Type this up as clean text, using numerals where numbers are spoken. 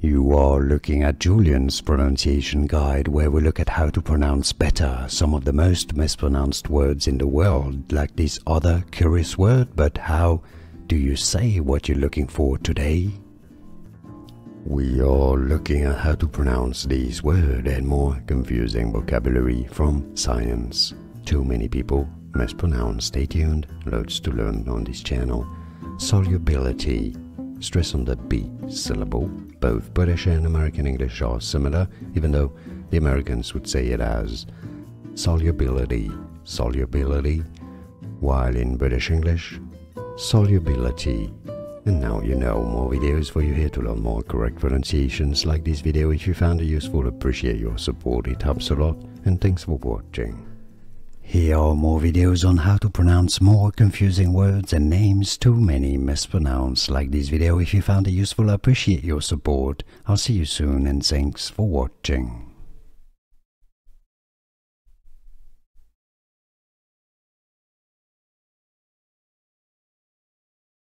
You are looking at Julian's pronunciation guide, where we look at how to pronounce better some of the most mispronounced words in the world, like this other curious word. But how do you say what you're looking for today? We are looking at how to pronounce these words and more confusing vocabulary from science. Too many people mispronounce. Stay tuned, loads to learn on this channel. Solubility. Stress on the B syllable. Both British and American English are similar, even though the Americans would say it as solubility, solubility, while in British English, solubility. And now you know. More videos for you here to learn more correct pronunciations like this video. If you found it useful, appreciate your support, it helps a lot, and thanks for watching. Here are more videos on how to pronounce more confusing words and names too many mispronounced. Like this video if you found it useful, I appreciate your support. I'll see you soon and thanks for watching.